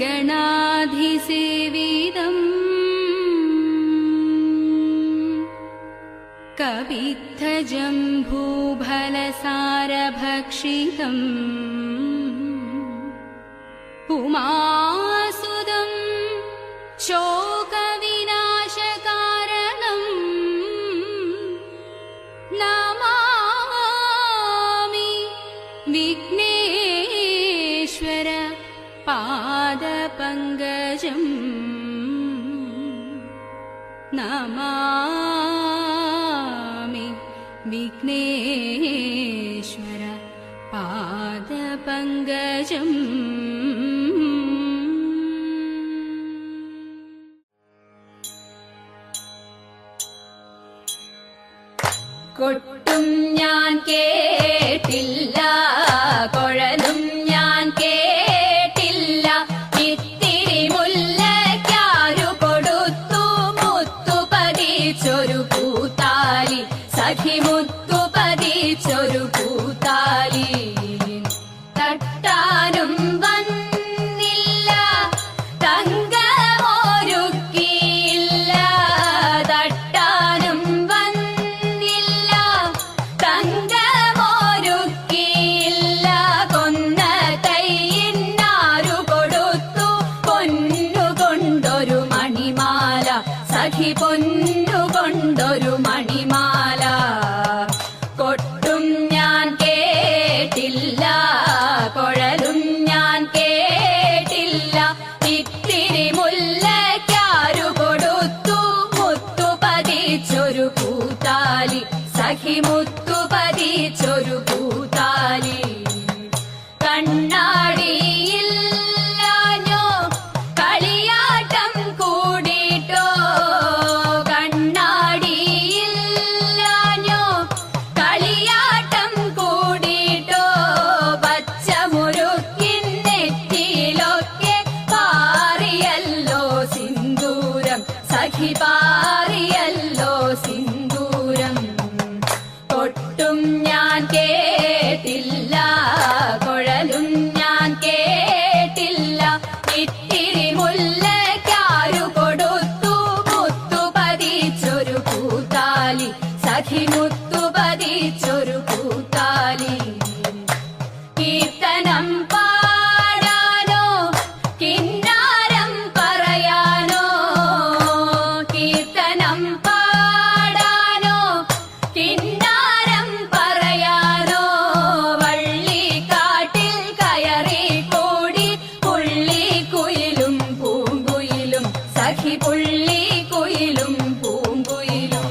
गणाधिसेवितम् कवित्थजम्बूफलसारभक्षितम् उमासुदम् शोकविनाशकारणम् नमामि विघ्नेश्वर पादपङ्कजम् नमामि विघ्नेश्वर पादपङ्कजम् കൊട്ടും ഞാൻ കേട്ടില്ല കുഴലും ഞാൻ കേട്ടില്ല ഇത്തിരി മുല്ലയ്ക്കാരു കൊടുത്തു മുത്തു പതിച്ചൊരു പൂത്താലി സഖി മുത്തു പതിച്ചൊരു പൂത്താലി തട്ടാനും വന്നില്ല തങ്കമൊരുക്കിയില്ല തട്ടാനും തങ്കമൊരുക്കിയില്ല കൊന്ന തൈയിന്നാരു കൊടുത്തു പൊന്നുകൊണ്ടൊരു മണിമാല സഖി പൊന്നുകൊണ്ടൊരു മണിമാല കൊട്ടും ഞാൻ കേട്ടില്ല കുഴലും ഞാൻ കേട്ടില്ല ഇത്തിരി മുല്ലയ്ക്കാരു കൊടുത്തു മുത്തു പതിച്ചൊരു പൂത്താലി സഖി മുത്തു പതിച്ചൊരു പൂത്താലി കണ്ണാടിയില്ലാഞ്ഞോ കളിയാട്ടം കൂടിട്ടോ കണ്ണാടിയില്ലാഞ്ഞോ കളിയാട്ടം കൂടിട്ടോ പച്ചമുരുക്കിൻ നെറ്റിയിലൊക്കെ പാറിയല്ലോ സിന്ദൂരം സഖി പാറിയല്ലോ സിന്ദൂരം കൊട്ടും ഞാൻ കേട്ടില്ല കുഴലും ഞാൻ കേട്ടില്ല ഇത്തിരി മുല്ലയ്ക്കാരു കൊടുത്തു മുത്തു പതിച്ചൊരു പൂത്താലി സഖി മുത്തു പതിച്ചൊരു പൂത്താലി കീർത്തനം പാടാനോ കിന്നാരം പറയാനോ കീർത്തനം പാടാനോ കിന്നാരം പറയാനോ വള്ളിക്കാട്ടിൽ കയറി കൂടി പുള്ളിക്കുയിലും പൂങ്കുയിലും സഖി പുള്ളിക്കുയിലും പൂങ്കുയിലും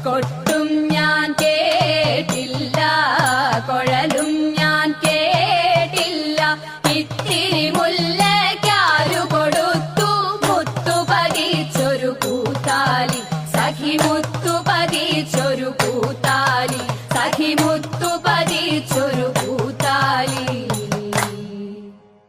കൊട്ടും ഞാൻ കേട്ടില്ല കുഴലും ഞാൻ കേട്ടില്ല ഇത്തിരി മുല്ലയ്ക്കാരു കൊടുത്തു മുത്തു പതിച്ചൊരു പൂത്താലി സഖി മുത്തു